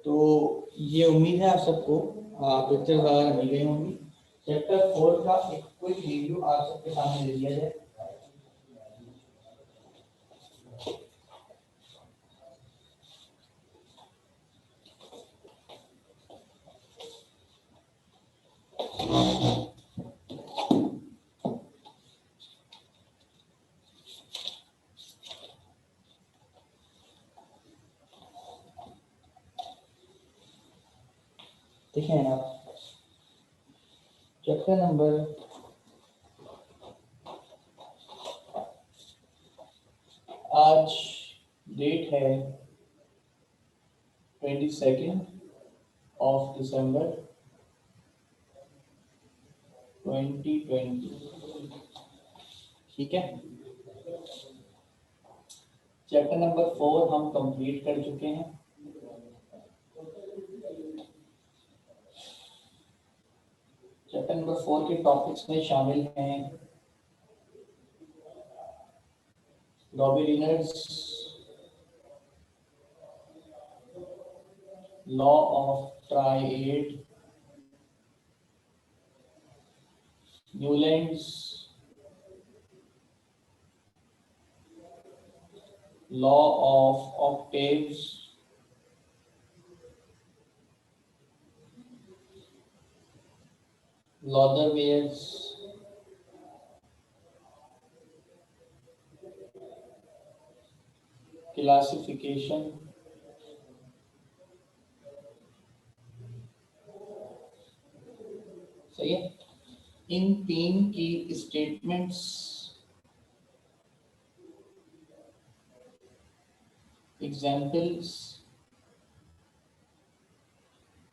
तो ये उम्मीद है आप सबको पिक्चर वगैरह मिल गई होंगी। चैप्टर 4 का एक क्विक रिव्यू आप सबके सामने दे दिया जाए। देखें आप चैप्टर नंबर आज डेट है 22 दिसंबर 2020। ठीक है, चैप्टर नंबर 4 हम कंप्लीट कर चुके हैं। चैप्टर नंबर 4 के टॉपिक्स में शामिल हैं Dobereiner's, law of triad, Newlands law of octaves, Lothar Meyer's classification, सही है। इन तीन की स्टेटमेंट्स एग्जाम्पल्स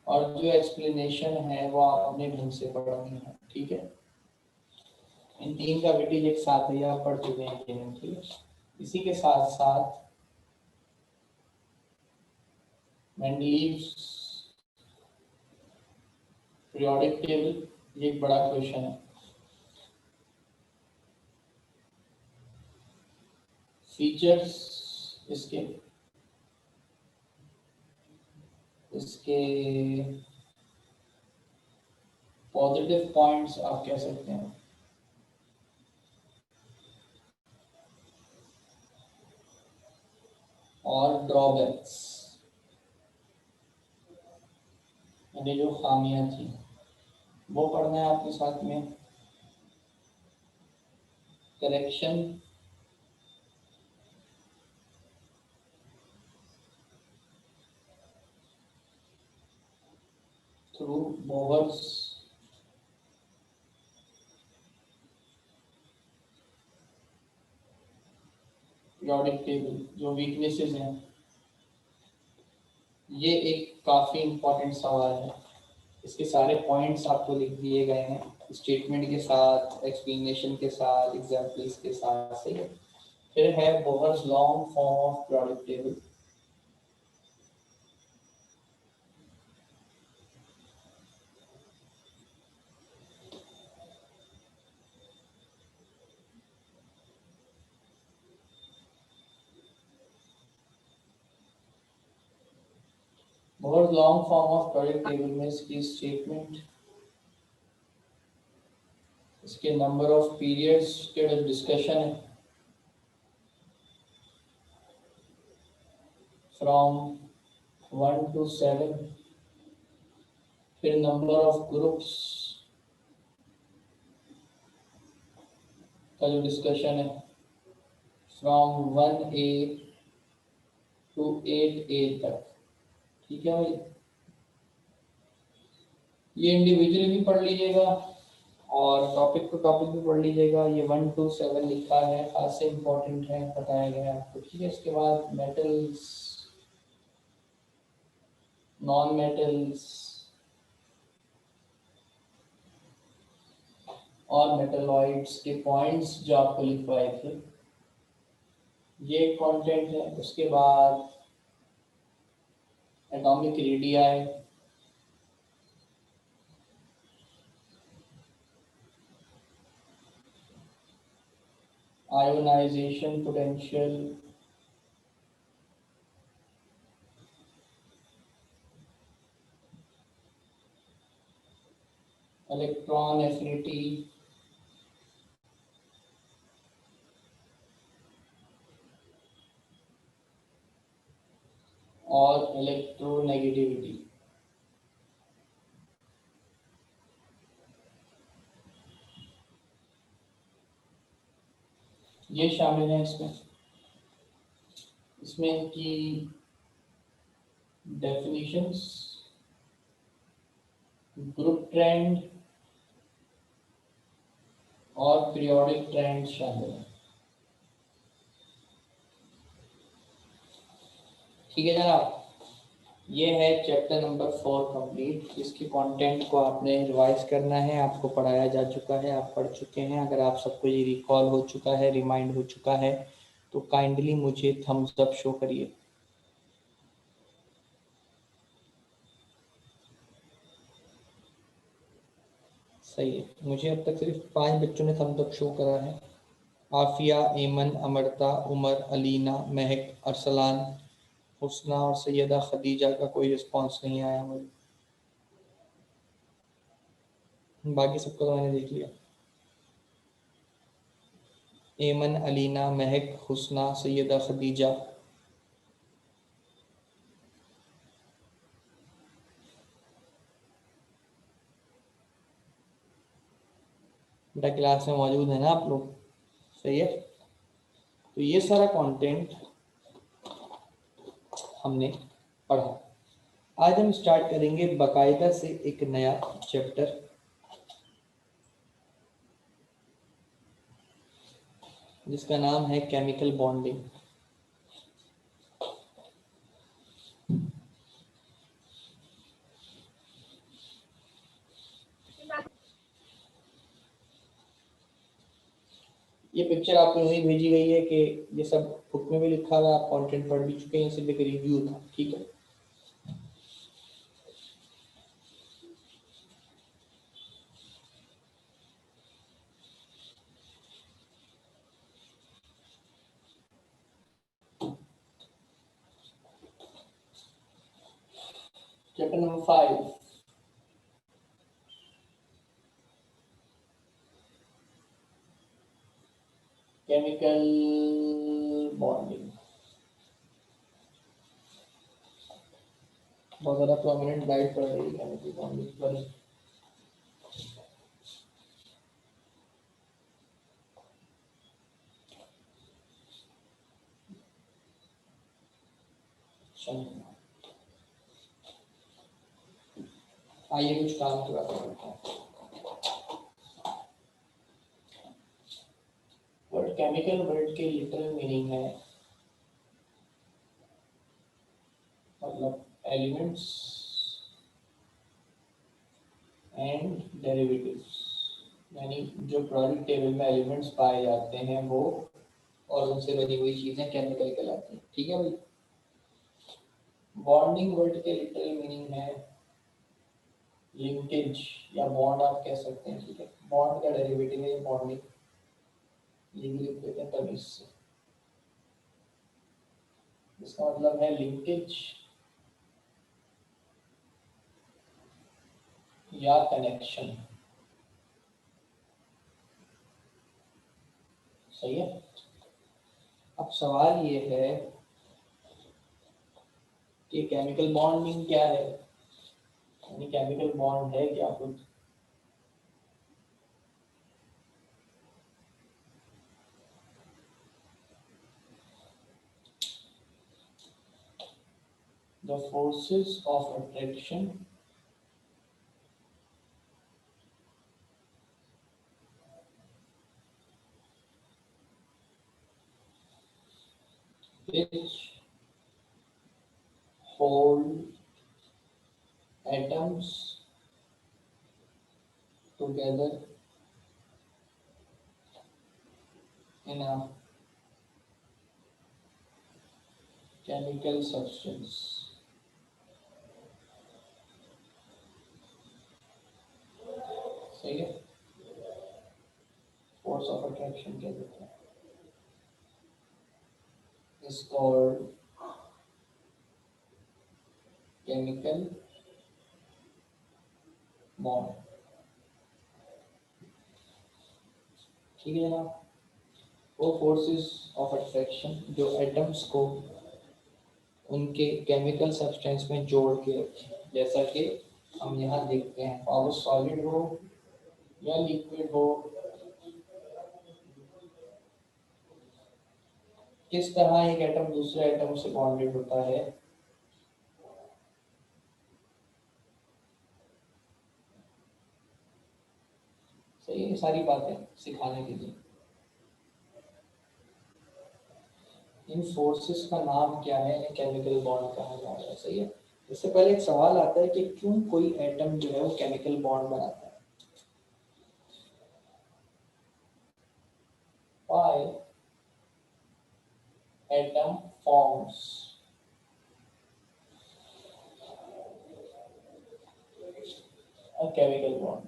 और जो एक्सप्लेनेशन है वो आप अपने ढंग से पढ़नी है। ठीक है, इन तीन का वेटेज एक साथ ही आप पढ़ चुके हैं। ठीक है, इसी के साथ साथ मेंडलीव्स पीरियोडिक टेबल, ये एक बड़ा क्वेश्चन है। फीचर्स इसके इसके पॉजिटिव पॉइंट्स आप कह सकते हैं, और ड्रॉबैक्स यानी जो खामियां थी वो पढ़ना है आपके साथ में। करेक्शन, थ्रू बोवर्स पीरियोडिक टेबल, जो वीकनेसेस हैं। ये एक काफ़ी इम्पोर्टेंट सवाल है, इसके सारे पॉइंट्स आपको लिख दिए गए हैं स्टेटमेंट के साथ, एक्सप्लेनेशन के साथ, एग्जाम्पल्स के साथ। सही है। फिर है Bohr's long form of periodic table. Bohr's long form of periodic table में इसकी स्टेटमेंट, इसके नंबर ऑफ पीरियड्स के डिस्कशन है, फ्रॉम 1 to 7। फिर नंबर ऑफ ग्रुप्स का जो डिस्कशन है, फ्रॉम 1A to 8A तक। ठीक है भाई, ये इंडिविजुअली भी पढ़ लीजिएगा और टॉपिक को टॉपिक भी पढ़ लीजिएगा। ये 1 to 7 लिखा है, खास से इम्पोर्टेंट है, बताया गया है आपको। ठीक है, इसके बाद मेटल्स, नॉन मेटल्स और मेटलॉइड्स के पॉइंट्स जो आपको लिखवाए थे, ये कंटेंट है। उसके बाद atomic radii, ionization potential, electron affinity और इलेक्ट्रोनेगेटिविटी। ये शामिल है इसमें। इसमें की डेफिनेशंस, ग्रुप ट्रेंड और पीरियोडिक ट्रेंड शामिल है। ठीक है जनाब, ये है चैप्टर नंबर 4 कंप्लीट। इसके कंटेंट को आपने रिवाइज करना है, आपको पढ़ाया जा चुका है, आप पढ़ चुके हैं। अगर आप सबको ये रिकॉल हो चुका है, रिमाइंड हो चुका है, तो काइंडली मुझे थम्स अप शो करिए। सही है, मुझे अब तक सिर्फ 5 बच्चों ने थम्स अप शो करा है। आफिया, एमन, अमरता, उमर, अलीना, महक, अरसलान, हुस्ना और सैयदा खदीजा का कोई रिस्पांस नहीं आया मुझे। बाकी सबको तो मैंने देख लिया। एमन, अलीना, महक, हुस्ना, सैयदा खदीजा। बेटा क्लास में मौजूद है ना आप लोग? सही है। तो ये सारा कंटेंट हमने पढ़ा। आज हम स्टार्ट करेंगे बाकायदा से एक नया चैप्टर, जिसका नाम है केमिकल बॉन्डिंग। ये पिक्चर आपको यूँ ही भेजी गई है कि ये सब बुक में भी लिखा हुआ है, आप कंटेंट पढ़ भी चुके हैं, सिर्फ एक रिव्यू था। ठीक है, चैप्टर नंबर 5, केमिकल बॉन्डिंग। बहुत ज़्यादा प्रोमिनेंट लाइट पड़ रही है केमिकल बॉन्डिंग पर। आइए कुछ काम पूरा करते हैं। वर्ड केमिकल वर्ड के लिटरल मीनिंग है मतलब एलिमेंट्स एंड डेरिवेटिव्स, यानी जो प्रोडक्ट टेबल में एलिमेंट्स पाए जाते हैं वो और उनसे बनी हुई चीजें केमिकल कहलाती हैं। ठीक है भाई। बॉन्डिंग वर्ड के लिटरल मीनिंग है लिंकेज या बॉन्ड आप कह सकते हैं। ठीक है, बॉन्ड का डेरिवेटिव है बॉन्डिंग, ये भी लिख देते हैं तमीज से। इसका मतलब है लिंकेज या कनेक्शन। सही है। अब सवाल ये है कि केमिकल बॉन्डिंग क्या है, यानी केमिकल बॉन्ड है क्या कुछ। The forces of attraction which hold atoms together in a chemical substance। सही है, फोर्स ऑफ अट्रैक्शन क्या कहते हैं, is called chemical bond। ठीक है जनाब, वो फोर्सेस ऑफ अट्रैक्शन जो एटम्स को उनके केमिकल सब्सटेंस में जोड़ के रखें, जैसा कि हम यहाँ देखते हैं, पावर सॉलिड हो या लिक्विड हो, किस तरह एक एटम दूसरे एटम से बॉन्डेड होता है। सही है, सारी बातें सिखाने के लिए। इन फोर्सेस का नाम क्या है, इन्हें केमिकल बॉन्ड कहा जाता है। सही है। इससे पहले एक सवाल आता है कि क्यों कोई एटम जो है वो केमिकल बॉन्ड बनाता है। Why atom forms a chemical bond?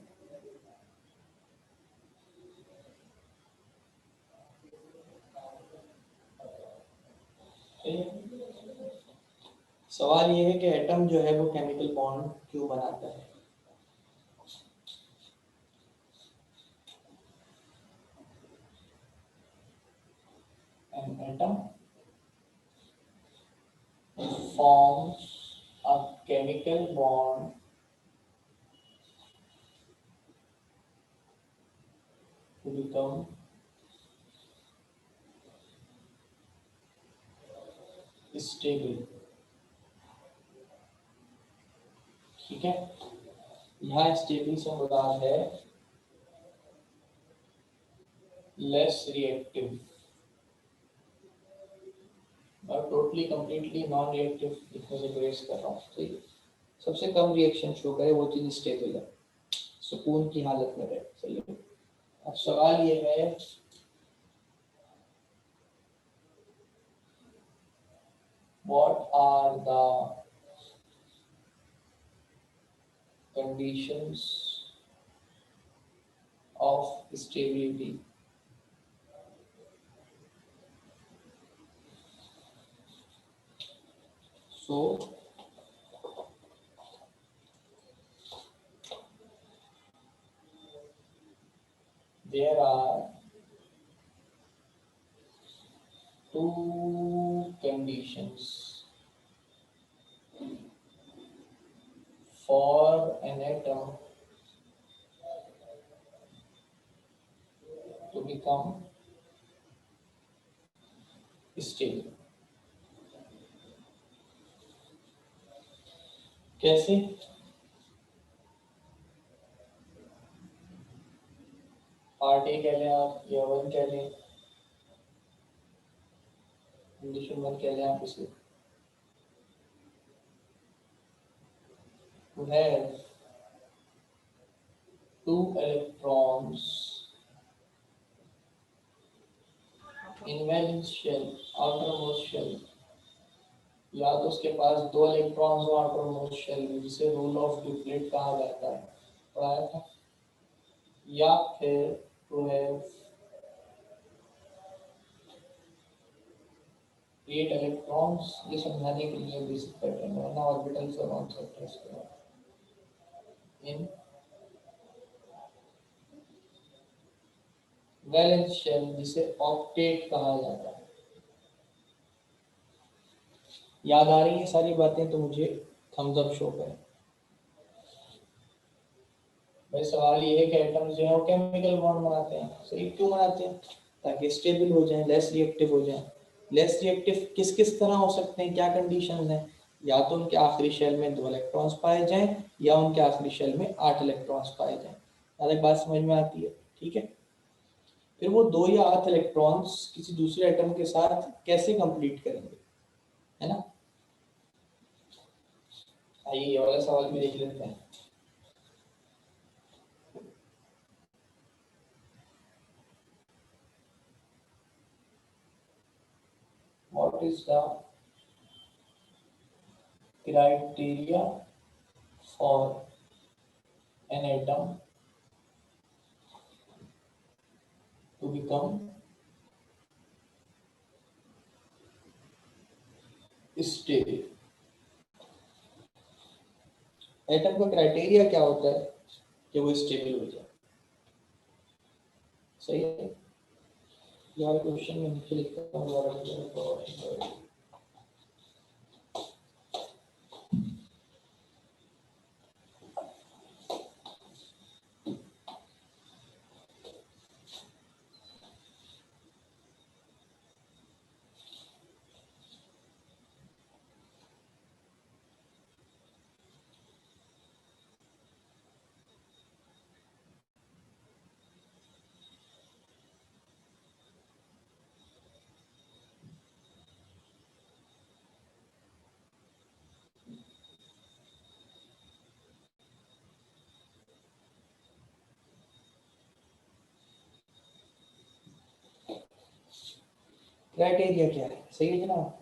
सवाल ये है कि एटम जो है वो केमिकल बॉन्ड क्यों बनाता है। An atom forms a chemical bond to become stable। ठीक है, यहाँ स्टेबल से मुराद है लेस रिएक्टिव और टोटली कंप्लीटली नॉन रिएक्टिव लिखने से ग्रेस कर रहा हूँ। सही है, सबसे कम रिएक्शन शो करे वो चीज स्टेबल है, सुकून की हालत में रहे। सही है। अब सवाल ये है what are the conditions of stability? So there are two conditions for an atom to become stable। कैसे? पार्ट ए कह लें आप या वन कह लें, कंडीशन वन कह लें आप इसे। To have two electrons in valence shell, outermost shell, या तो उसके पास दो इलेक्ट्रॉन्स हो आउटरमोस्ट शेल में, जिसे रूल ऑफ ड्यूप्लेट कहा जाता है, पढ़ाया था। या फिर टू हैव 8 इलेक्ट्रॉन्स, ये समझाने के लिए बेसिक पैटर्न है ना, ऑर्बिटल्स और non sectors in valence shell, जिसे ऑक्टेट कहा जाता है। याद आ रही है सारी बातें तो मुझे थम्स अप शो करें। भाई सवाल ये है कि एटम्स जो है वो केमिकल बॉन्ड बनाते हैं। सही, क्यों बनाते हैं? ताकि स्टेबल हो जाएं, लेस रिएक्टिव हो जाएं। लेस रिएक्टिव किस किस तरह हो सकते हैं, क्या कंडीशंस हैं? या तो उनके आखिरी शेल में 2 इलेक्ट्रॉन्स पाए जाएं या उनके आखिरी शेल में 8 इलेक्ट्रॉन्स पाए जाएं। अलग बात समझ में आती है? ठीक है। फिर वो 2 या 8 इलेक्ट्रॉन्स किसी दूसरे एटम के साथ कैसे कंप्लीट करेंगे, है ना? आइए ये वाला सवाल भी देख लेते हैं। What is the criteria for an atom to become stable? Atom का क्राइटेरिया क्या होता है कि वो स्टेबल हो जाए? सही है। यार क्वेश्चन में नीचे लिखता हूँ दोबारा। क्राइटेरिया क्या है, सही है जनाब?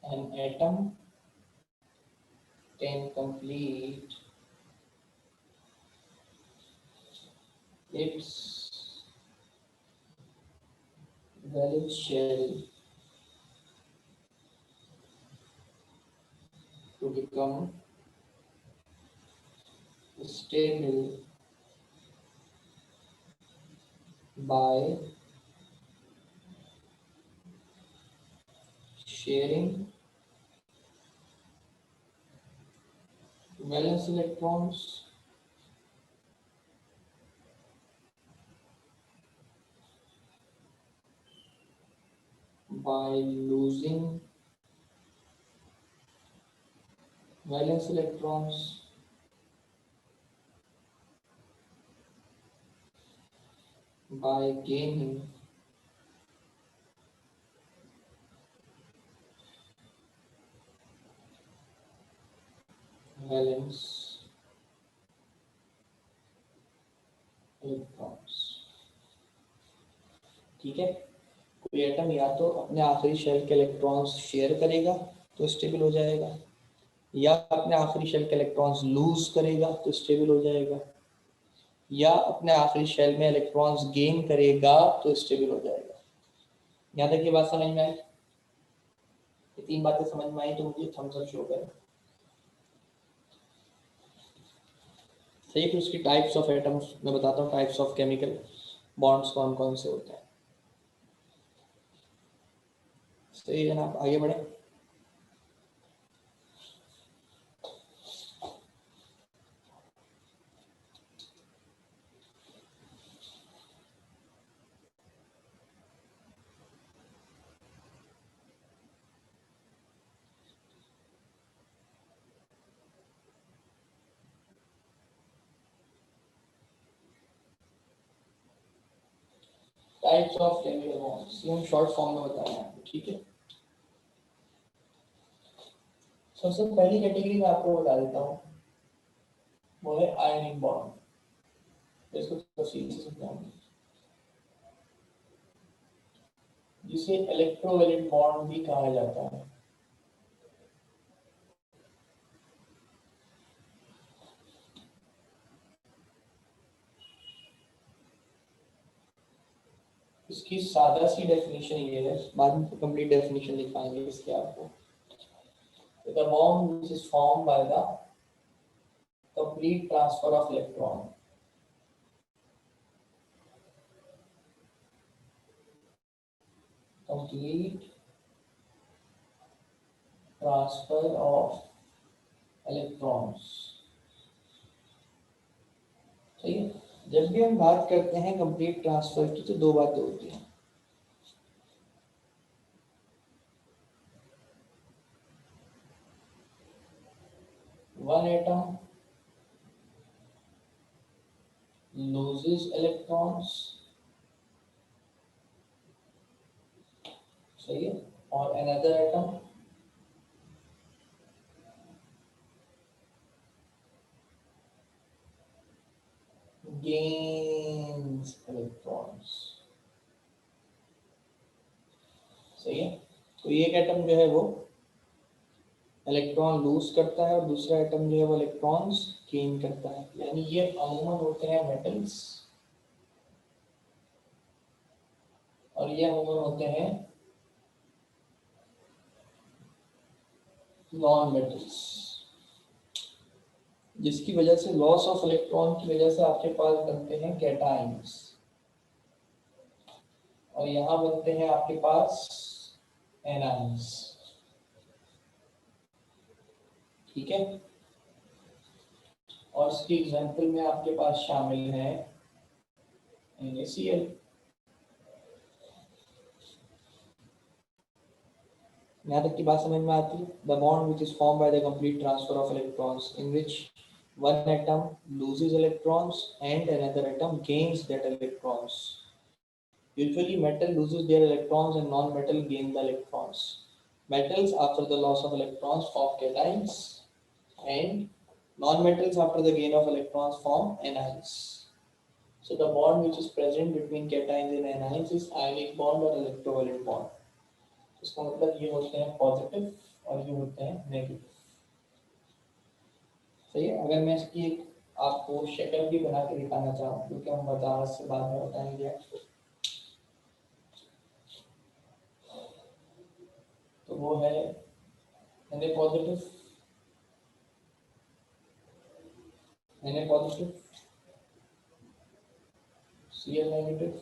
An atom can complete its valence shell to become stable by sharing valence electrons by losing valence electrons by gaining valence electrons। ठीक है, कोई एटम या तो अपने आखिरी शेल के इलेक्ट्रॉन्स शेयर करेगा तो स्टेबल हो जाएगा, या अपने आखिरी शेल के इलेक्ट्रॉन्स लूज करेगा तो स्टेबल हो जाएगा, या अपने आखिरी शेल में इलेक्ट्रॉन्स गेन करेगा तो स्टेबल हो जाएगा। यहाँ तक ये बात समझ में आई? ये तीन बातें समझ में आई तो मुझे थम्स अप शो करें। सही, फिर उसकी टाइप्स ऑफ एटम्स मैं बताता हूँ, टाइप्स ऑफ केमिकल बॉन्ड्स कौन कौन से होते हैं। सही जनाब, आगे बढ़े। टाइप्स ऑफ केमिकल बॉन्ड्स ये हम शॉर्ट फॉर्म में बताएंगे आपको, ठीक है। सबसे पहली कैटेगरी मैं आपको बता देता हूँ, वो है आयनिक बॉन्ड। इसको तफसील से समझाऊंगा, जिसे इलेक्ट्रोवैलेंट बॉन्ड भी कहा जाता है। इसकी सादा सी डेफिनेशन ये है, बाद में कंप्लीट डेफिनेशन लिखाएंगे इसके आपको। The bond which is formed by the complete transfer of electron, complete transfer of electrons। सही है, जब भी हम बात करते हैं कंप्लीट ट्रांसफर की तो दो बातें होती हैं। One atom loses electrons, सही है, और another atom gains electrons। सही है, तो एक एटम जो है वो इलेक्ट्रॉन लूज करता है और दूसरा एटम जो है वो इलेक्ट्रॉन्स गेन करता है। यानी ये अमूमन होते हैं मेटल्स और ये अमूमन होते हैं नॉन मेटल्स। जिसकी वजह से लॉस ऑफ इलेक्ट्रॉन की वजह से आपके पास बनते हैं कैटाइंस, और यहाँ बनते हैं आपके पास एनाइंस। ठीक है, और इसकी एग्जांपल में आपके पास शामिल है NaCl। यहाँ तक की बात समझ में आती है? The bond which is form by the complete transfer of electrons in which one atom loses electrons and another atom gains that electrons. Usually metal loses their electrons and non-metal gain the electrons. Metals after the loss of electrons form cations and non-metals after the gain of electrons form anions. So the bond which is present between cations and anions is ionic bond or electrovalent bond. इसका मतलब ये होते हैं positive और ये होते हैं negative. सही है। अगर मैं इसकी एक आपको शक्ल भी बना के दिखाना चाहूँ, क्योंकि हम वजाहत से बाद में बताएंगे आपको, तो वो है Na positive, Cl negative,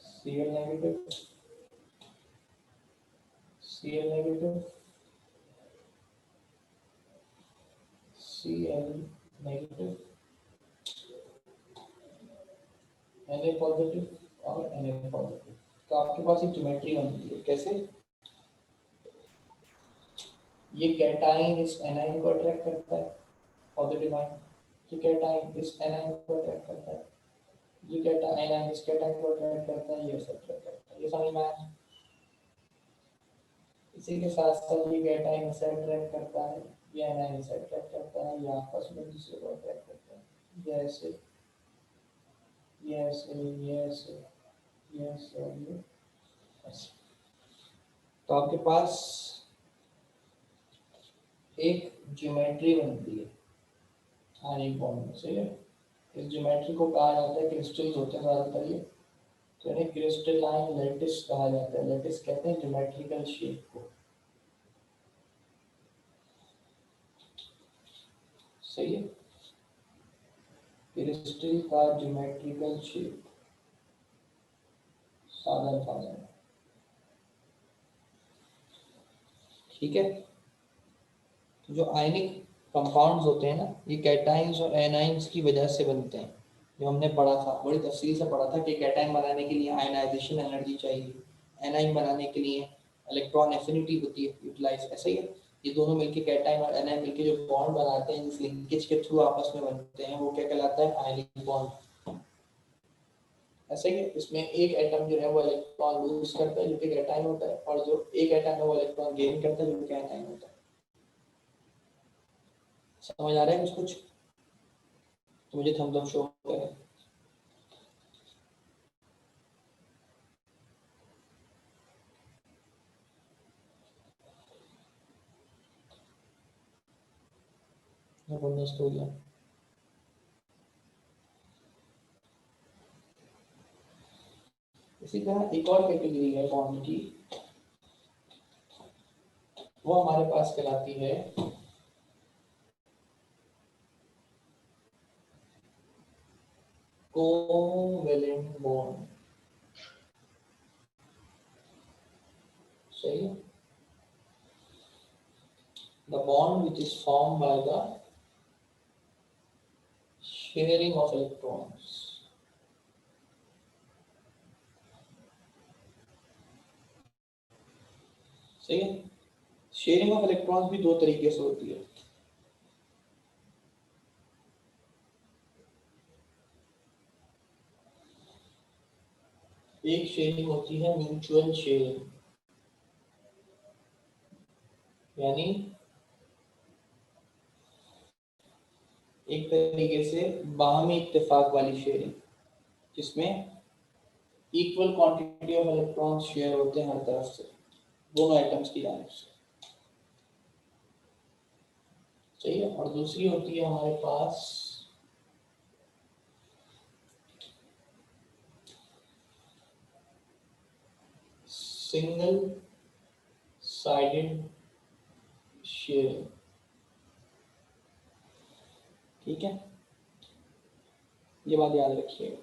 Cl negative, Cl negative, Cl negative, Na positive और Na पॉजिटिव। तो आपके पास एक ज्योमेट्री बनती है। कैसे? ये कैटाइन इस एनाइन को अट्रैक्ट करता है, पॉजिटिव आयन, ये कैटाइन इस एनाइन को अट्रैक्ट करता है, ये कैटाइन इस कैटाइन को अट्रैक्ट करता है, ये सब अट्रैक्ट करता है। ये समझ में आया? इसी के साथ साथ ये कैटाइन इसे अट्रैक्ट करता है, ये एनाइन इसे अट्रैक्ट करता है, ये आपस में दूसरे को अट्रैक्ट करता है। ये ऐसे, ये ऐसे, ये ऐसे, ये ऐसे और ये ऐसे। तो आपके पास एक ज्योमेट्री बनती है आयनिक बॉन्ड में। सही है। इस ज्योमेट्री को कहा जाता है, क्रिस्टल्स होते हैं ज़्यादातर ये, तो इन्हें क्रिस्टलाइन लैटिस कहा जाता है। लैटिस कहते हैं ज्योमेट्रिकल शेप को। सही है। क्रिस्टल का ज्योमेट्रिकल शेप, साधारण। ठीक है। तो जो आयनिक कंपाउंड्स होते हैं ना, ये कैटाइंस और एनाइंस की वजह से बनते हैं। जो हमने पढ़ा था, बड़ी तफसील से पढ़ा था कि कैटाइन बनाने के लिए आयनाइजेशन एनर्जी चाहिए, एनाइन बनाने के लिए इलेक्ट्रॉन एफिनिटी होती है यूटिलाइज। ऐसा ही है, ये दोनों मिलकर कैटाइन और एनाइन मिलकर जो बॉन्ड बनाते हैं, जिस लिंकेज के थ्रू आपस में बनते हैं, वो क्या कहलाता है? Ionic bond. ऐसा ही है। इसमें एक एटम जो है वो इलेक्ट्रॉन लूज करता है, जो कि कैटाइन होता है, और जो एक एटम है वो इलेक्ट्रॉन गेन करता है, जो कि एनाइन होता है। समझ आ रहा है कुछ? तो मुझे थम्स अप शो करें। जबरदस्त हो गया। इसी तरह एक और कैटेगरी है बॉन्ड की, वो हमारे पास कहलाती है कोवेलेंट बॉन्ड। सही है। The bond which is form by the sharing of electrons. सही है। शेयरिंग ऑफ इलेक्ट्रॉन्स भी दो तरीके से होती है। एक शेयरिंग होती है म्यूचुअल शेयरिंग, यानी एक तरीके से बाहमी इत्तेफाक वाली शेयरिंग, जिसमें equal quantity of electrons share होते हैं हर तरफ से, दोनों एटम्स की जानिब से। सही है। और दूसरी होती है हमारे पास सिंगल साइडेड शेयरिंग। ठीक है, ये बात याद रखिएगा।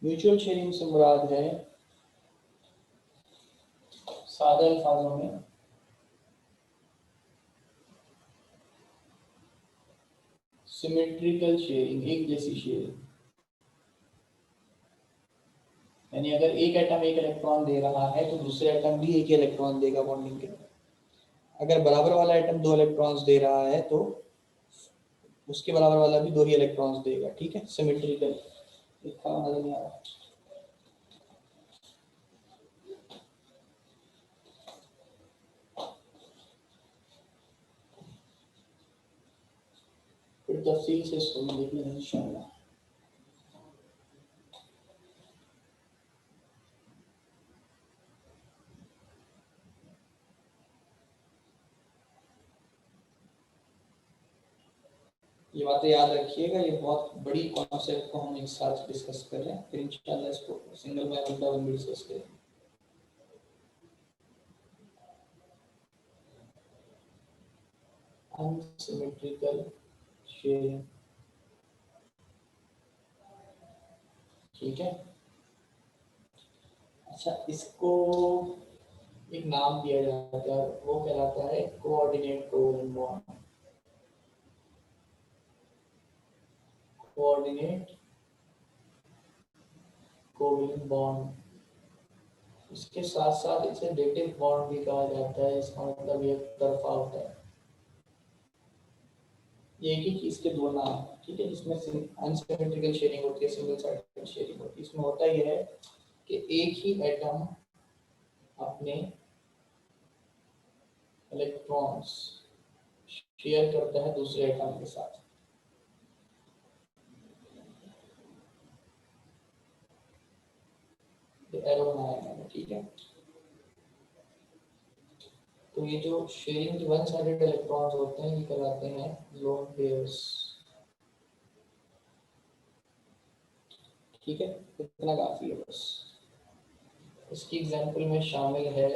म्यूचुअल शेयरिंग से मुराद है सादे अल्फाजों में सिमेट्रिकल शेयरिंग, एक जैसी शेयरिंग। यानी अगर एक एटम एक इलेक्ट्रॉन दे रहा है तो दूसरे एटम भी एक इलेक्ट्रॉन देगा बॉन्डिंग के लिए। अगर बराबर वाला एटम 2 इलेक्ट्रॉन्स दे रहा है तो उसके बराबर वाला भी 2 ही इलेक्ट्रॉन्स देगा। ठीक है, सिमेट्रिकल। लिखा नजर नहीं आ रहा। फिर तफसील से इसको देखेंगे इंशाल्लाह। ये बातें याद रखिएगा, ये बहुत बड़ी कॉन्सेप्ट को हम एक साथ डिस्कस कर रहे हैं, फिर इंशाल्लाह इसको सिंगल बाय वन भी डिस्कस करेंगे। अनसिमेट्रिकल शेयरिंग, ठीक है। अच्छा, इसको एक नाम दिया जाता है, वो कहलाता है coordinate covalent bond. Coordinate covalent bond. इसके साथ साथ इसे डेटिव बॉन्ड भी कहा जाता है। इसका मतलब एक तरफा होता है। ये एक ही चीज के दो नाम है, ठीक है। जिसमें अनसिमेट्रिकल शेयरिंग होती है, सिंगल साइडेड शेयरिंग होती है। इसमें होता यह है कि एक ही एटम अपने इलेक्ट्रॉन्स शेयर करता है दूसरे एटम के साथ। एरो बनाया मैंने, ठीक है। तो ये जो शेयरिंग वन साइडेड इलेक्ट्रॉन्स होते हैं ये कहलाते हैं लोन पेयर्स, ठीक है। इतना काफी है बस। इसकी एग्जांपल में शामिल है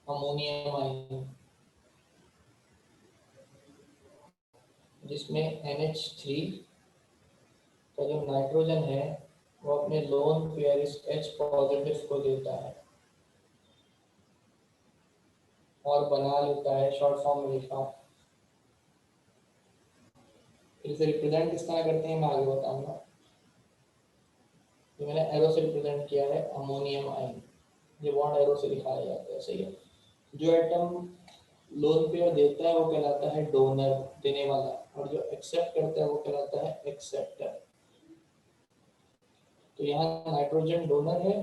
अमोनियम आयन, जिसमें NH3 का जो नाइट्रोजन है वो अपने लोन पेयर इस H पॉजिटिव को देता है और बना लेता है, शॉर्ट फॉर्म में लिखा। फिर इसे रिप्रेजेंट किस तरह करते हैं मैं आगे बताऊंगा। तो मैंने एरो से रिप्रेजेंट किया है अमोनियम आयन, ये बॉन्ड एरो से दिखाया जाता है, सही है। जो एटम लोन पेयर देता है वो कहलाता है डोनर, देने वाला, और जो एक्सेप्ट करता है वो कहलाता है एक्सेप्टर। तो यहाँ नाइट्रोजन डोनर है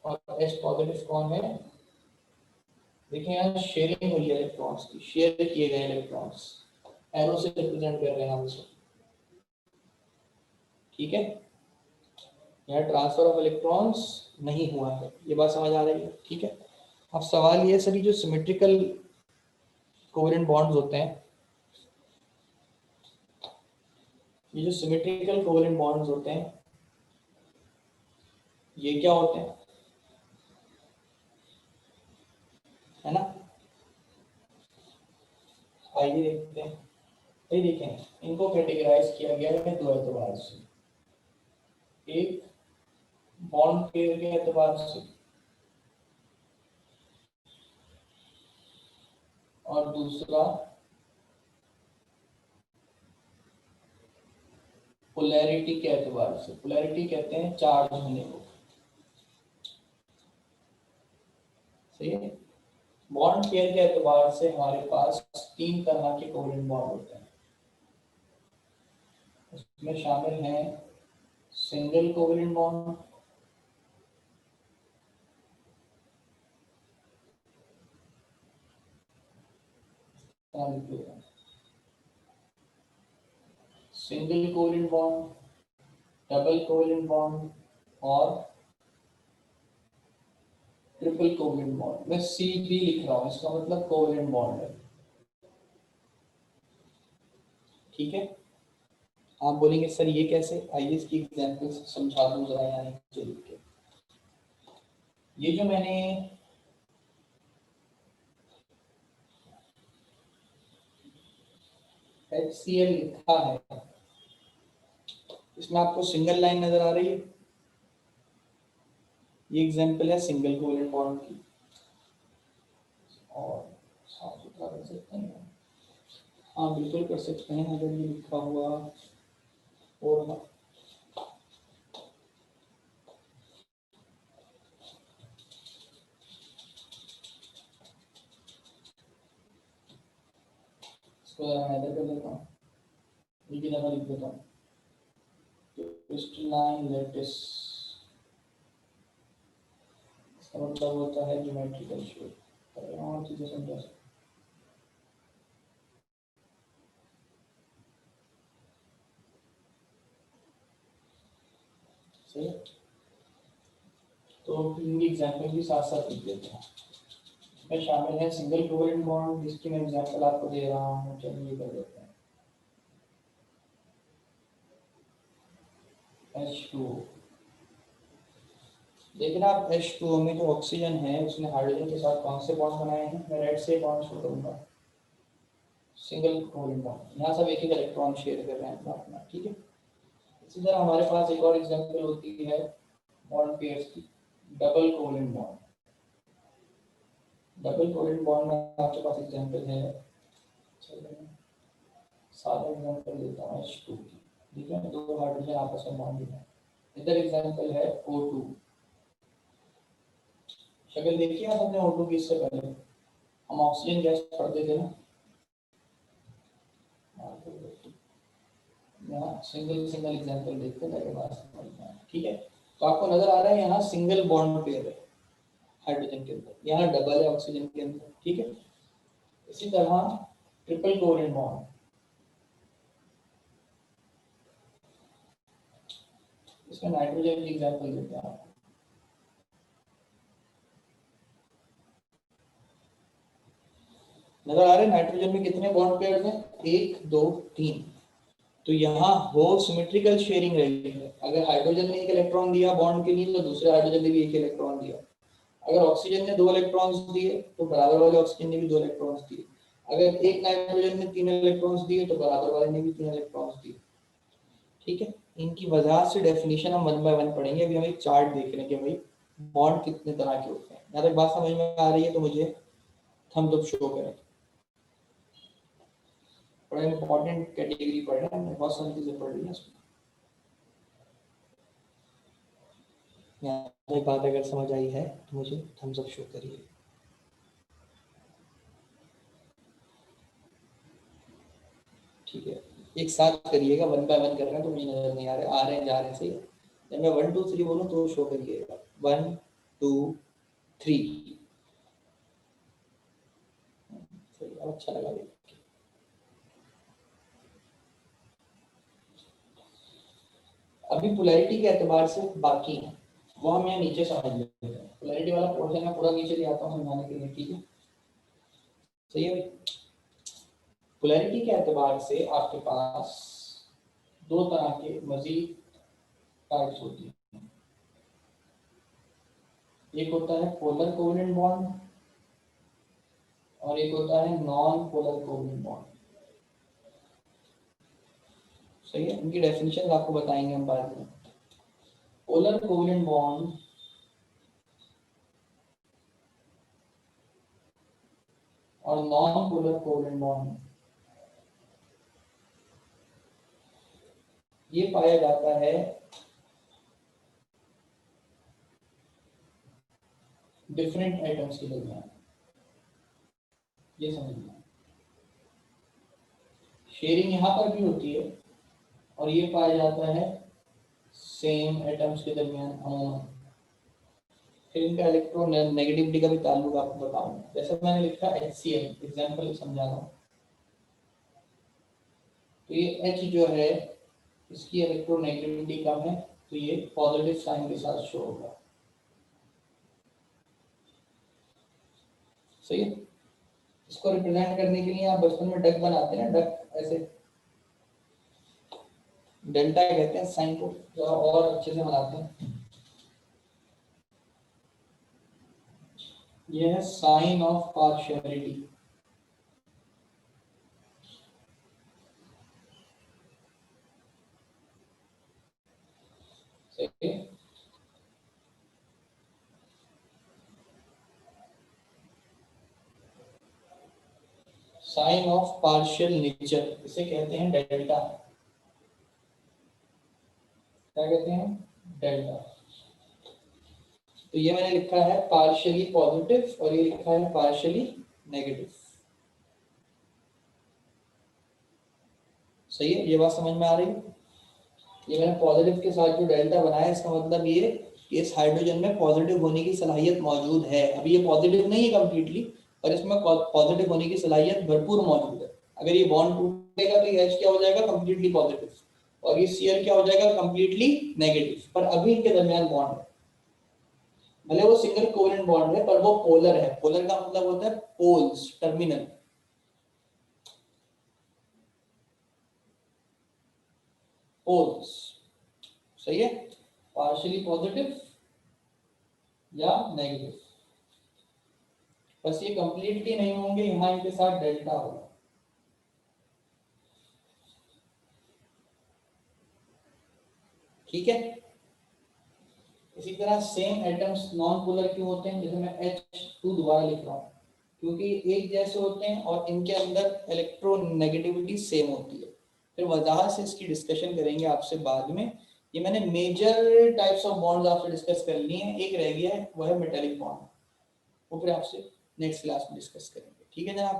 और H पॉजिटिव कौन है। देखिए यहाँ शेयरिंग हुई है इलेक्ट्रॉन्स की, शेयर किए गए इलेक्ट्रॉन्स, एरो से रिप्रेजेंट कर रहे हैं हम इसे, ठीक है। यहाँ ट्रांसफर ऑफ इलेक्ट्रॉन्स नहीं हुआ है, ये बात समझ आ रही है, ठीक है। अब सवाल ये सभी जो सिमेट्रिकल कोवेलेंट बॉन्ड्स होते हैं, ये जो सिमेट्रिकल कोवेलेंट बॉन्ड्स होते हैं ये क्या होते हैं, है ना। आइए देखते हैं। ये देखें, इनको कैटेगराइज किया गया है दो एतबार से। एक बॉन्ड पेयर के एतबार से और दूसरा पोलैरिटी के एतबार से। पोलैरिटी कहते हैं चार्ज होने को, सही है। बॉन्ड पेयर के एतबार से हमारे पास 3 तरह के कोवेलेंट बॉन्ड होते हैं। उसमें शामिल हैं single covalent bond, single covalent bond, double covalent bond और ट्रिपल कोवेलेंट बॉन्ड। मैं CP लिख रहा हूँ, इसका मतलब कोवेलेंट बॉन्ड है, ठीक है। आप बोलेंगे सर ये कैसे, आइए इसकी एग्जांपल समझा दूं जरा, यहाँ नीचे लिख के। ये जो मैंने HCl लिखा है, इसमें आपको सिंगल लाइन नजर आ रही है। ये एग्जांपल है सिंगल कोवेलेंट बॉन्ड की, और साफ सुथरा कर सकते हैं। हाँ बिल्कुल कर सकते हैं, अगर ये लिखा हुआ और इसको मैं इधर कर देता हूँ, ये भी लिख देता हूँ, क्रिस्टलाइन लैटिस, इसका मतलब होता है ज्योमेट्रिकल शेप। और चीजें समझा सकते। सही है, तो इनकी एग्जांपल भी साथ साथ लिख देते हैं। इसमें शामिल है सिंगल कोवेलेंट बॉन्ड, जिसकी मैं एग्जांपल आपको दे रहा हूँ। चलिए कर देते हैं H2O। लेकिन आप H2O में जो ऑक्सीजन है उसने हाइड्रोजन के साथ कौन से बॉन्ड बनाए हैं? मैं रेड से बॉन्ड शो करूंगा, सिंगल कोवेलेंट बॉन्ड। यहाँ सब एक ही इलेक्ट्रॉन शेयर कर रहे हैं अपना, ठीक है। इसी तरह हमारे पास एक और एग्जांपल होती है बॉन्ड पेयर्स की, double covalent bond. Double covalent bond में आपके पास एग्जांपल है, चलिए सादा एग्जांपल देता हूँ H2 की। ठीक है, दो हाइड्रोजन आपस में बॉन्ड है। इधर एग्जांपल है O2। शक्ल देखिए आप अपने O2 की, इससे पहले हम ऑक्सीजन गैस पढ़ते थे ना, यहाँ सिंगल सिंगल एग्जांपल देखते हैं ताकि बात समझ में आए। ठीक है, तो आपको नजर आ रहा है यहाँ सिंगल बॉन्ड पेयर है हाइड्रोजन के अंदर, यहाँ डबल है ऑक्सीजन के अंदर। ठीक है, इसी तरह ट्रिपल कोवेलेंट बॉन्ड, इसमें नाइट्रोजन की एग्जांपल देते हैं आपको। नजर आ रहे हैं नाइट्रोजन में कितने बॉन्ड पेयर हैं? 1 2 3। तो यहाँ हो सिमेट्रिकल शेयरिंग रही है। अगर हाइड्रोजन ने एक इलेक्ट्रॉन दिया बॉन्ड के लिए तो दूसरे हाइड्रोजन ने भी एक इलेक्ट्रॉन दिया। अगर ऑक्सीजन ने 2 इलेक्ट्रॉन्स दिए तो बराबर वाले ऑक्सीजन ने भी 2 इलेक्ट्रॉन्स दिए। अगर एक नाइट्रोजन ने 3 इलेक्ट्रॉन्स दिए तो बराबर वाले ने भी 3 इलेक्ट्रॉन्स दिए। ठीक है, इनकी वजह से डेफिनेशन हम 1 बाय 1 पढ़ेंगे। अभी हम एक चार्ट देख रहे हैं कि भाई बॉन्ड कितने तरह के होते हैं। यहाँ तक बात समझ में आ रही है तो मुझे थम्स अप शो करें। बड़ा इंपॉर्टेंट कैटेगरी पढ़ रहे हैं, बहुत सारी चीजें पढ़ रही है इसमें। यहाँ बात अगर समझ आई है तो मुझे थम्स अप शो करिए। ठीक है, एक साथ करिएगा, 1 बाय 1 कर रहे हैं तो मुझे नजर नहीं आ रहे, आ रहे हैं जा रहे हैं। सही है, जब मैं 1 2 3 बोलूँ तो शो करिएगा 1 2 3। सही, अच्छा लगा देख के। अभी पोलैरिटी के एतबार से बाकी है, वो हम यहाँ नीचे समझ लेते हैं। पोलैरिटी वाला पोर्शन मैं पूरा नीचे ले आता हूँ समझाने के लिए। ठीक है, सही है। पोलैरिटी के एतबार से आपके पास 2 तरह के मजीद टाइप्स होती है। एक होता है पोलर कोवेलेंट बॉन्ड और एक होता है नॉन पोलर कोवेलेंट बॉन्ड। सही है, इनकी डेफिनेशन आपको बताएंगे हम बाद में। पोलर कोवेलेंट बॉन्ड और नॉन पोलर कोवेलेंट बॉन्ड ये पाया जाता है डिफरेंट एटम्स के दरमियान। ये समझना, शेयरिंग यहाँ पर भी होती है और ये पाया जाता है सेम एटम्स के दरमियान अमूमन। फिर इनका इलेक्ट्रॉन नेगेटिविटी का भी ताल्लुक आपको बताऊंगा। जैसे मैंने लिखा HCl, एग्जांपल समझा रहा हूँ। तो ये H जो है इसकी इलेक्ट्रोनेगेटिविटी कम है तो ये पॉजिटिव साइन के साथ शो होगा। सही है, इसको रिप्रेजेंट करने के लिए आप बचपन में डक बनाते हैं ना, डक ऐसे डेल्टा कहते हैं साइन को, जरा और अच्छे से बनाते हैं। ये है साइन ऑफ पार्शियलिटी। सही है। साइन ऑफ पार्शियल नेचर इसे कहते हैं डेल्टा। क्या कहते हैं? डेल्टा। तो ये मैंने लिखा है पार्शियली पॉजिटिव और ये लिखा है पार्शियली नेगेटिव। सही है, ये बात समझ में आ रही है? ये मैंने पॉजिटिव के साथ जो डेल्टा बनाया इसका मतलब ये इस हाइड्रोजन में पॉजिटिव होने की सलाहियत मौजूद है। अभी ये पॉजिटिव नहीं है कंप्लीटली, पर इसमें पॉजिटिव होने की सलाहियत भरपूर मौजूद है। अगर ये बॉन्ड टूटेगा तो ये H क्या हो जाएगा? कंप्लीटली पॉजिटिव, और ये Cl क्या हो जाएगा? Completely negative. पर अभी इनके दरमियान बॉन्ड है, भले वो सिंगल कोवेलेंट बॉन्ड है पर वो पोलर है। पोलर का मतलब होता है पोल्स, टर्मिनल। पोल्स। सही है, पार्शियली पॉजिटिव या नेगेटिव। बस ये कंप्लीटली नहीं होंगे, यहां इनके साथ डेल्टा होगा। ठीक है। इसी तरह सेम एटम्स नॉन पोलर क्यों होते हैं? जैसे मैं H2 दोबारा लिख रहा हूँ, क्योंकि एक जैसे होते हैं और इनके अंदर इलेक्ट्रोनेगेटिविटी सेम होती है। फिर वजह से इसकी डिस्कशन करेंगे आपसे बाद में। ये मैंने मेजर टाइप्स ऑफ बॉन्ड्स आपसे डिस्कस कर लिए हैं, एक रह गया है वो है मेटेलिक बॉन्ड, वो फिर आपसे नेक्स्ट क्लास में डिस्कस करेंगे। ठीक है जनाब।